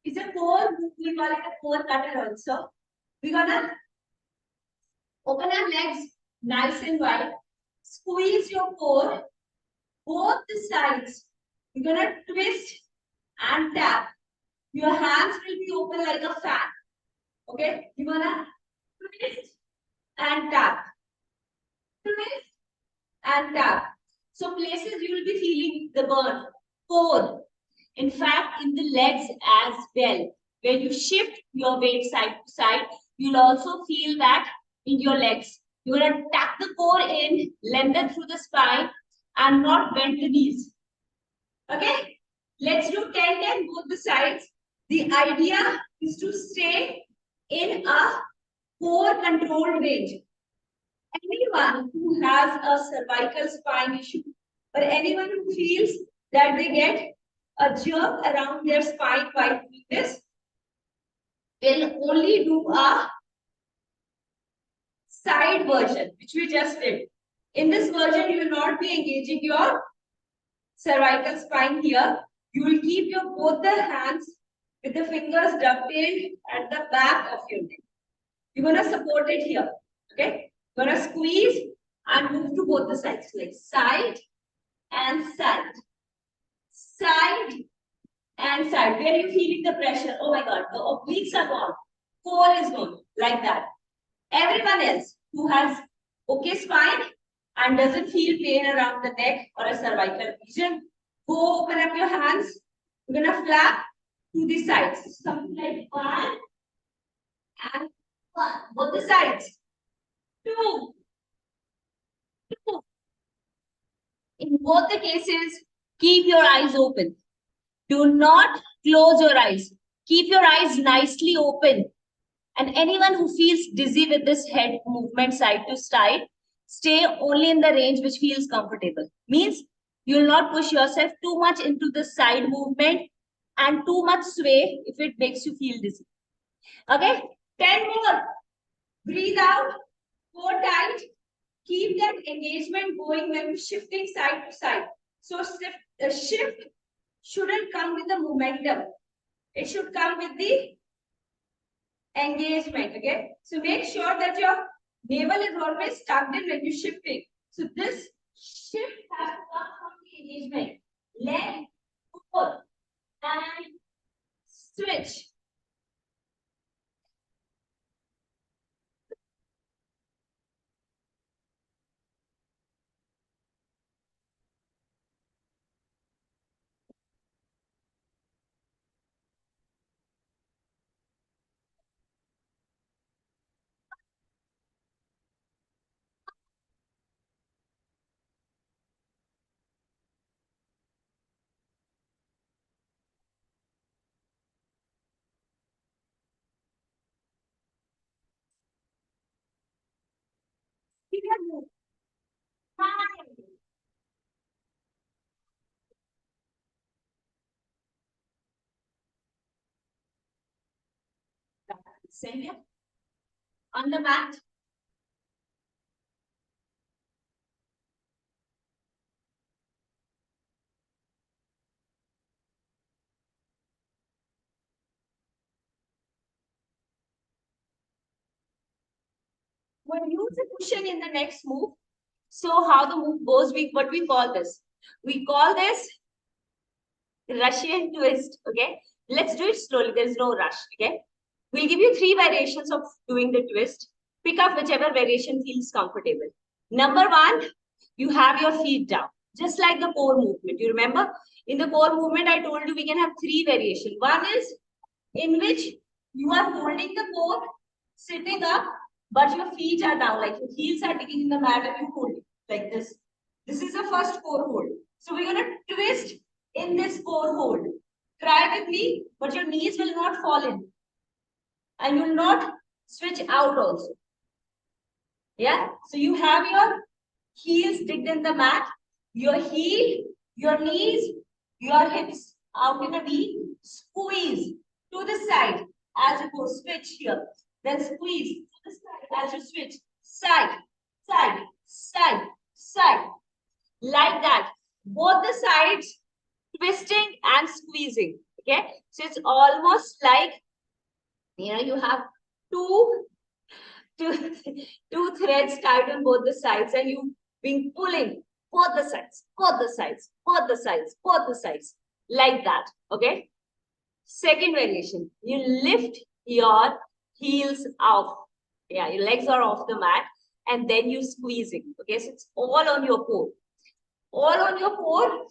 is a core move. We call it a core cutter also. We're gonna open our legs nice and wide. Squeeze your core, both the sides. We're gonna twist and tap. Your hands will be open like a fan. Okay? You're gonna twist and tap. Twist and tap. So places you will be feeling the burn. Core. In fact, in the legs as well. When you shift your weight side to side, you'll also feel that in your legs. You're going to tuck the core in, lengthen through the spine, and not bend the knees. Okay? Let's do 10-10 both the sides. The idea is to stay in a core controlled range. Anyone who has a cervical spine issue, or anyone who feels that they get a jerk around their spine while doing this, will only do a side version, which we just did. In this version, you will not be engaging your cervical spine here. You will keep your both the hands with the fingers dovetailed at the back of your neck. You're going to support it here. Okay? You're going to squeeze and move to both the sides, like side and side. Side and side. Where are you feeling the pressure? Oh my God, the obliques are gone. Core is gone. Like that. Everyone else who has okay spine and doesn't feel pain around the neck or a cervical region, go open up your hands. You're gonna flap to the sides. Something like 1 and 1. Both the sides. 2. 2. In both the cases, keep your eyes open. Do not close your eyes. Keep your eyes nicely open. And anyone who feels dizzy with this head movement side to side, stay only in the range which feels comfortable. Means you will not push yourself too much into the side movement and too much sway if it makes you feel dizzy. Okay, 10 more. Breathe out, core tight. Keep that engagement going when we're shifting side to side. So the shift shouldn't come with the momentum. It should come with the engagement. Okay, so make sure that your navel is always tucked in when you're shifting. So this shift has to come from the engagement. Leg, pull, and switch. Same here. On the mat. We'll use a cushion in the next move. So how the move goes, what we call this? We call this Russian twist. Okay. Let's do it slowly. There's no rush. Okay. We'll give you 3 variations of doing the twist. Pick up whichever variation feels comfortable. Number 1, you have your feet down, just like the core movement. You remember? In the core movement, I told you we can have 3 variations. One is in which you are holding the core, sitting up, but your feet are down, like your heels are digging in the mat and you hold it like this. This is the first core hold. So we're going to twist in this core hold. Try with me, but your knees will not fall in. And you will not switch out also. Yeah, so you have your heels digged in the mat, your heel, your knees, your hips out in a V, squeeze to the side as you go, switch here, then squeeze to the side as you switch, side, side, side, side, like that. Both the sides twisting and squeezing. Okay, so it's almost like, you know, you have two threads tied on both the sides and you been pulling both the sides, both the sides, both the sides, both the sides, like that. Okay. Second variation, you lift your heels off. Yeah, your legs are off the mat and then you squeezing. Okay, so it's all on your core. All on your core,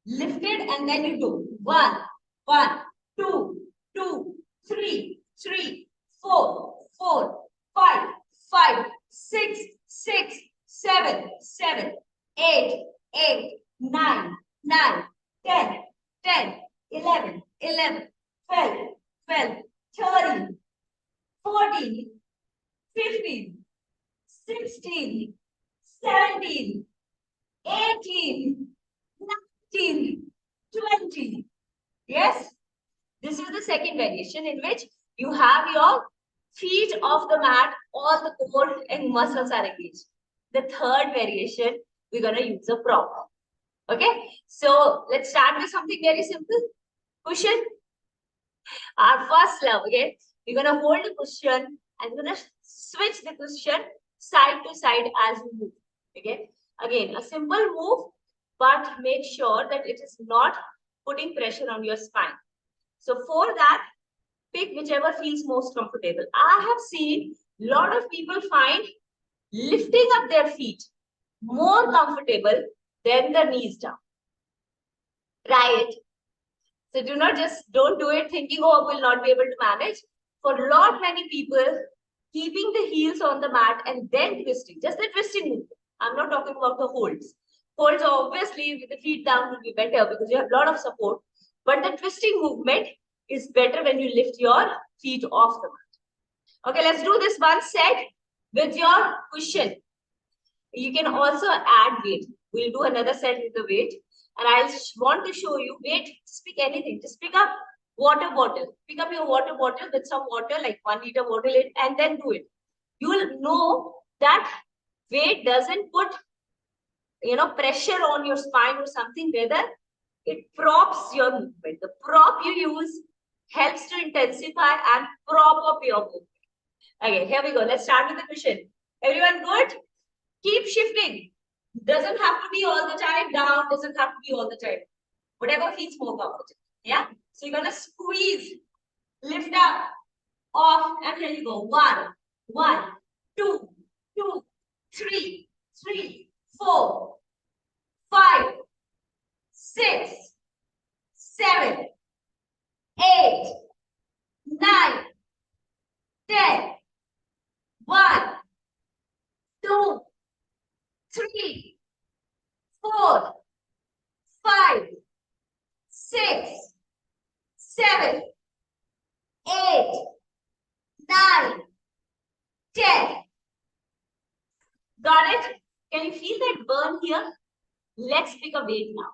lifted, and then you do 1, 1, 2, 2, 3, 3, 4, 4, 5, 5, 6, 6, 7, 7, 8, 8, 9, 9, 10, 10, 11, 11, 12, 12, 13, 14, 15, 16, 17, 18, 19, 20. Yes? This is the second variation in which you have your feet off the mat, all the core and muscles are engaged. The third variation, we're going to use a prop. Okay? So, let's start with something very simple. Cushion. Our first love, okay? We're going to hold the cushion and we're going to switch the cushion side to side as we move. Okay? Again, a simple move. but make sure that it is not putting pressure on your spine. So for that, pick whichever feels most comfortable. I have seen a lot of people find lifting up their feet more comfortable than the knees down. Try it. So don't do it thinking, oh, I will not be able to manage. For a lot many people, keeping the heels on the mat and then twisting, just the twisting movement. I'm not talking about the holds. Holds obviously with the feet down will be better because you have a lot of support. But the twisting movement is better when you lift your feet off the mat. Okay, let's do this one set with your cushion. You can also add weight. We'll do another set with the weight. And I want to show you weight. Just pick anything. Just pick up water bottle. Pick up your water bottle with some water, like 1 liter bottle, and then do it. You will know that weight doesn't put pressure on your spine or something. Rather, it props your movement. The prop you use helps to intensify and prop up your movement. Okay, here we go. Let's start with the cushion. Everyone good? Keep shifting. Doesn't have to be all the time down, doesn't have to be all the time. Whatever feels more comfortable. Yeah? So you're gonna squeeze, lift up, off, and here you go. 1, 1, 2, 2, 3, 3, 4, 5, 6, 7, 8, 9, 10. 1, 2, 3, 4, 5, 6, 7, 8, 9, 10. Got it? Can you feel that burn here? Let's pick a weight now.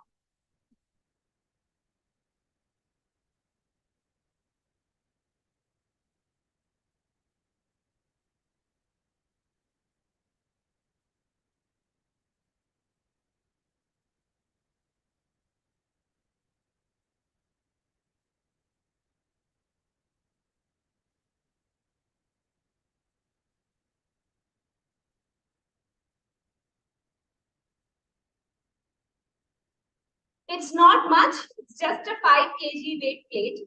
It's not much. It's just a 5 kg weight plate.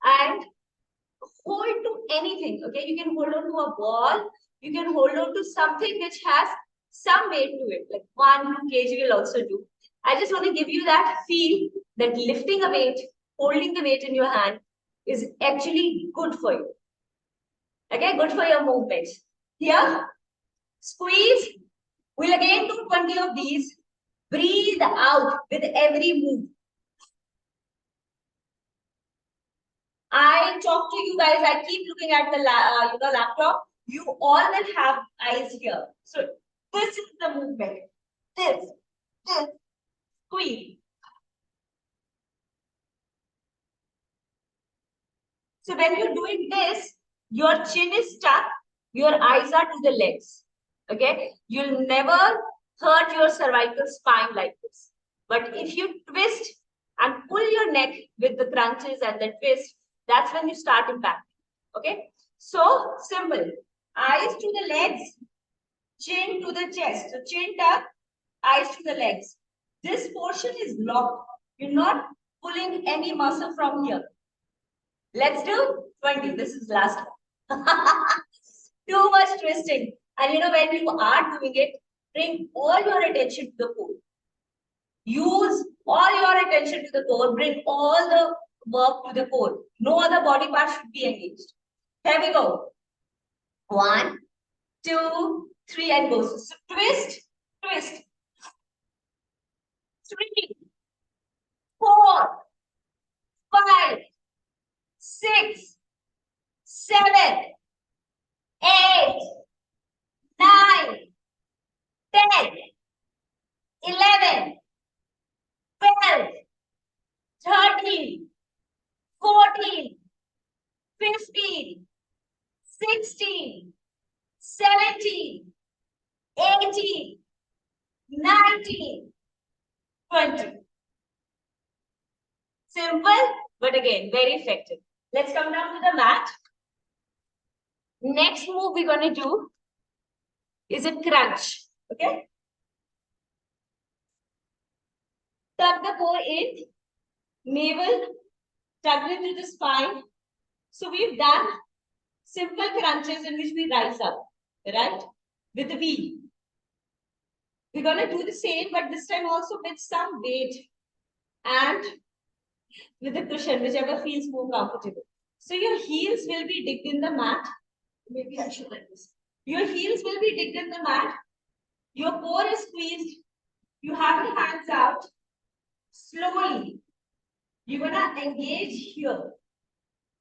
And hold to anything. Okay, you can hold on to a ball. You can hold on to something which has some weight to it, like 1, 2 kg will also do. I just want to give you that feel that lifting a weight, holding the weight in your hand is actually good for you. Okay, good for your movement. Here, squeeze. We'll again do 20 of these. Breathe out with every move. I talk to you guys. I keep looking at the laptop. You all will have eyes here. So this is the movement. This, squeeze. So when you're doing this, your chin is stuck. Your eyes are to the legs. Okay. You'll never hurt your cervical spine like this. But if you twist and pull your neck with the crunches and the twist, that's when you start impacting. Okay. So simple. Eyes to the legs, chin to the chest. So chin tuck, eyes to the legs. This portion is locked. You're not pulling any muscle from here. Let's do 20. This is last one. Too much twisting. And when you are doing it, bring all your attention to the core. Use all your attention to the core. Bring all the work to the core. No other body part should be engaged. Here we go. 1, 2, 3, and go. So twist, twist. 3, 4, 5, 6, 7, 8, 9, 10, 11, 12, 13, 14, 15, 16, 17, 18, 19, 20. Simple, but again, very effective. Let's come down to the mat. Next move we're going to do is a crunch. Okay. Tuck the core in, navel tucked into the spine. So we've done simple crunches in which we rise up, right? With the wheel. We're going to do the same, but this time also with some weight and with a cushion, whichever feels more comfortable. So your heels will be digged in the mat. Maybe I should like this. Your heels will be digged in the mat. Your core is squeezed. You have your hands out. Slowly, you're going to engage here.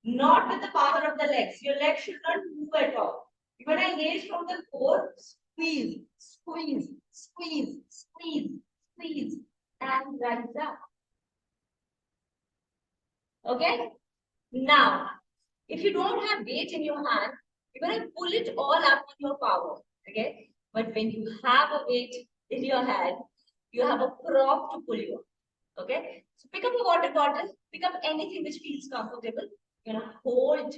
Not with the power of the legs. Your legs should not move at all. You're going to engage from the core. Squeeze, squeeze, squeeze, squeeze, squeeze, and rise up. Okay? Now, if you don't have weight in your hand, you're going to pull it all up on your power. Okay? But when you have a weight in your hand, you have a prop to pull you up. Okay? So pick up a water bottle, pick up anything which feels comfortable. You're going to hold,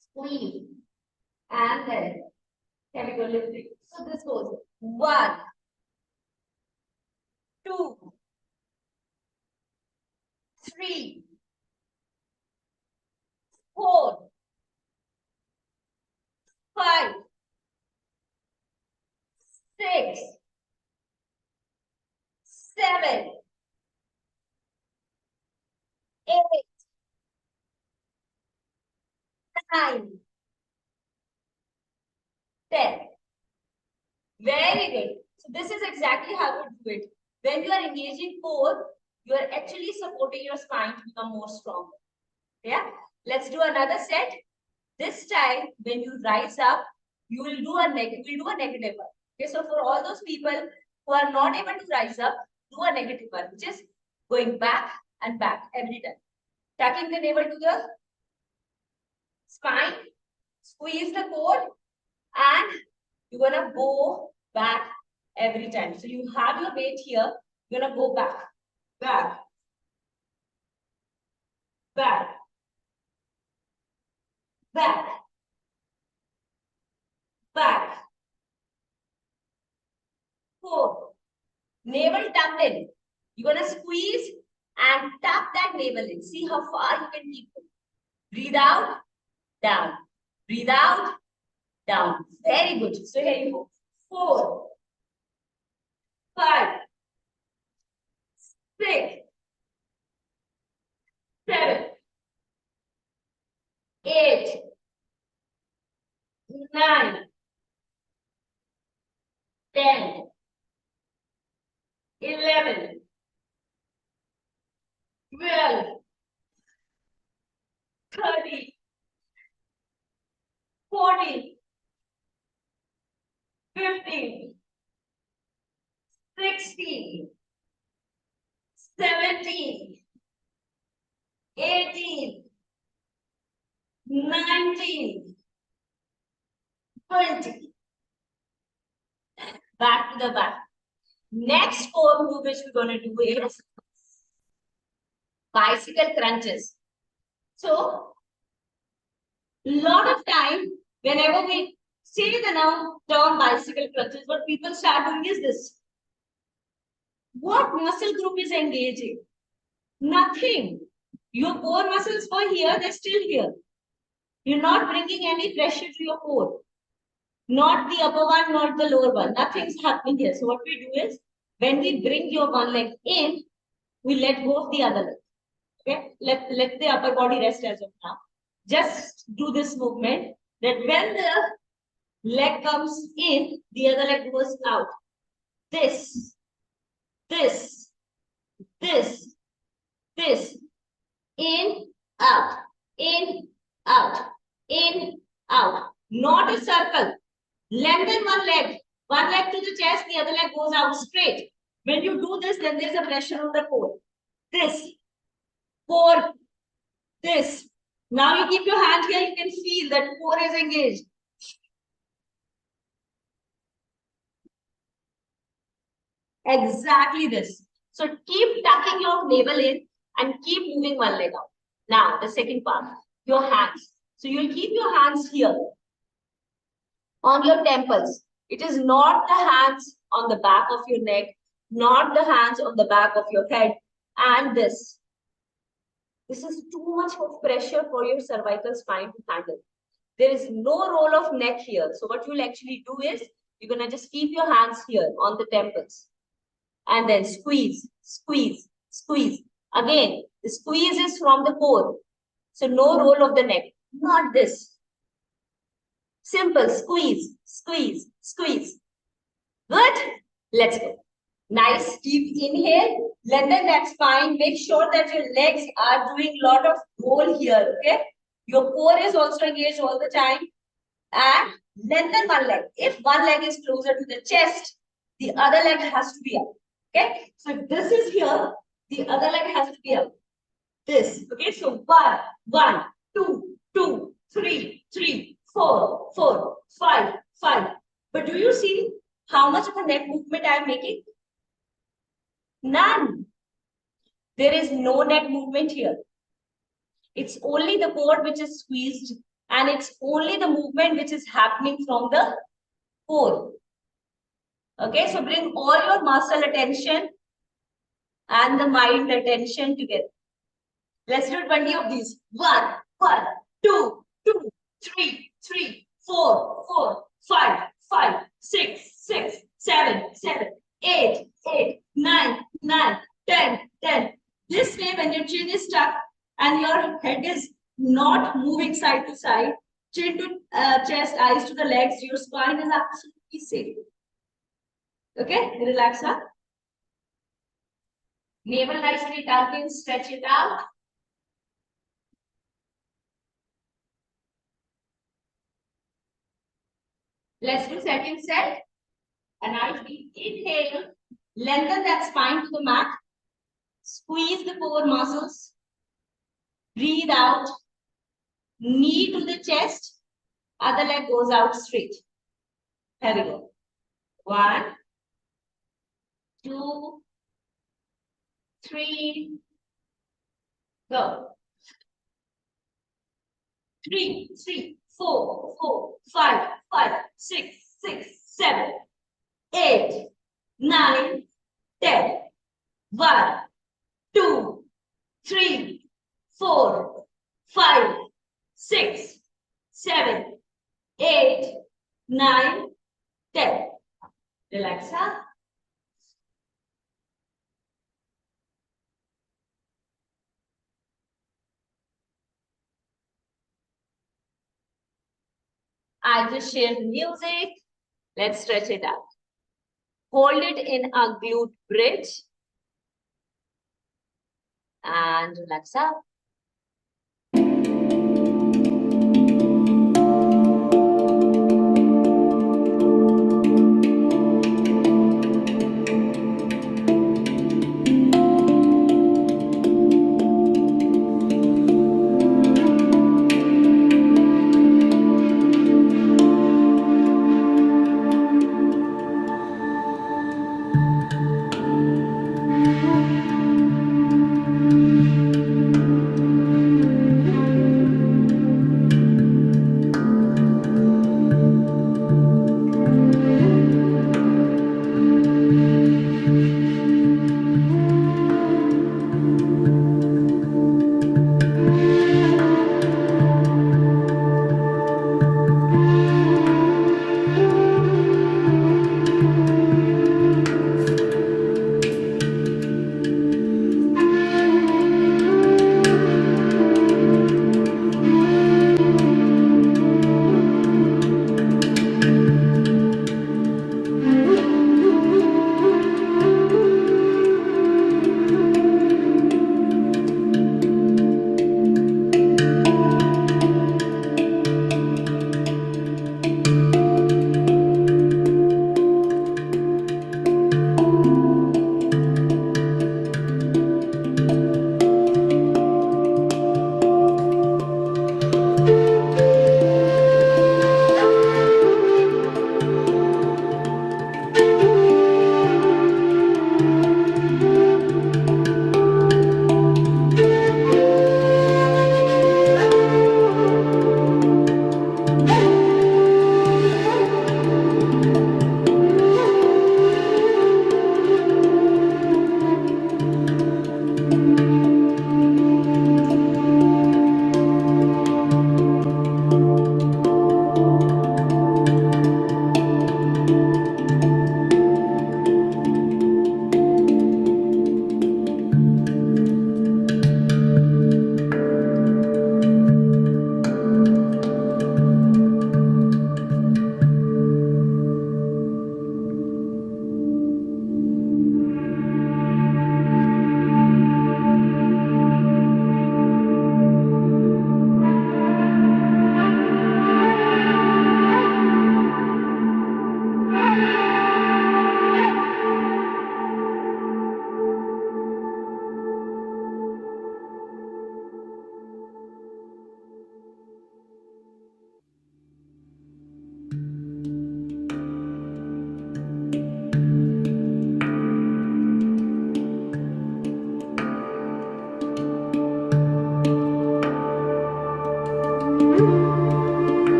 squeeze, and then can we go lifting? So this goes 1, 2, 3, 4, 5, 6, 7, 8, 9, 10. Very good. So this is exactly how to do it. When you are engaging core, you are actually supporting your spine to become more stronger. Yeah. Let's do another set. This time, when you rise up, you will do a negative one. Okay. So for all those people who are not able to rise up, do a negative one, which is going back and back every time. Tucking the navel to the spine, squeeze the core, and you're gonna go back every time. So you have your weight here, you're gonna go back, back, back, back, back. 4. Navel tucked in. You're gonna squeeze and tuck that navel in. See how far you can keep it. Breathe out, down. Breathe out, down. Very good. So here you go. 4, 5, 6, 7, 8, 9, 10, 11, 12, 13, 14, 15, 16, 17, 18, 19, 20. Back to the back. Next core move which we're going to do is bicycle crunches. So, lot of time, whenever we say the term bicycle crunches, what people start doing is this. What muscle group is engaging? Nothing. Your core muscles were here, they're still here. You're not bringing any pressure to your core. Not the upper one, not the lower one. Nothing's happening here. So what we do is, when we bring your one leg in, we let go of the other leg. Okay? Let the upper body rest as of now. Just do this movement that when the leg comes in, the other leg goes out. This, this, this, this. In, out, in, out, in, out. Not a circle. Lengthen one leg to the chest, the other leg goes out straight. When you do this, then there's a pressure on the core. This, core, this. Now you keep your hand here, you can feel that core is engaged. Exactly this. So keep tucking your navel in and keep moving one leg out. Now, the second part, your hands. So you'll keep your hands here on your temples. It is not the hands on the back of your neck not the hands on the back of your head. And this. This is too much of pressure for your cervical spine to handle. There is no roll of neck here. So what you'll actually do is, you're going to just keep your hands here on the temples. And then squeeze, squeeze, squeeze. Again, the squeeze is from the core. So no roll of the neck. Not this. Simple. Squeeze, squeeze, squeeze. Good? Let's go. Nice. Deep inhale. Lengthen that spine. Make sure that your legs are doing a lot of roll here. Okay? Your core is also engaged all the time. And lengthen one leg. If one leg is closer to the chest, the other leg has to be up. Okay? So if this is here, the other leg has to be up. This. Okay? So 1, 2, 2, 3, 3, 4, 4, 5, 5. But do you see how much of a neck movement I am making? None. There is no neck movement here. It's only the core which is squeezed, and it's only the movement which is happening from the core. Okay, so bring all your muscle attention and the mind attention together. Let's do 20 of these. 1, 1, 2, 2, 3, 3, 4, 4, 5, 5, 6, 6, 7, 7, 8, 8, 9, 9, 10, 10. This way, when your chin is stuck and your head is not moving side to side, chin to chest, eyes to the legs, your spine is absolutely safe. Okay, relax up. Navel nicely tucked in, stretch it out. Let's do second set. And I inhale, lengthen that spine to the mat. Squeeze the core muscles. Breathe out. Knee to the chest. Other leg goes out straight. Here we go. 1, 2, 3. Go. 3, 3, 4, 4, 5, 5, 6, 6, 7, 8, 9, 10. 1, 2, 3, 4, 5, 6, 7, 8, 9, 10. Relax up. I just shared the music. Let's stretch it out. Hold it in a glute bridge. And relax up.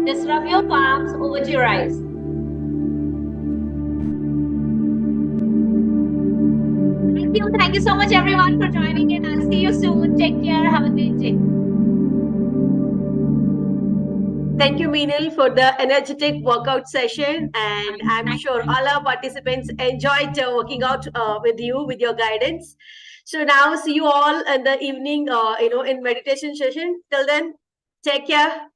Just rub your palms over to your eyes. Thank you so much everyone for joining in. I'll see you soon. Take care. Have a great day. Thank you, Meenal, for the energetic workout session. And I'm sure all our participants enjoyed working out with you, with your guidance. So now see you all in the evening, in meditation session. Till then, take care.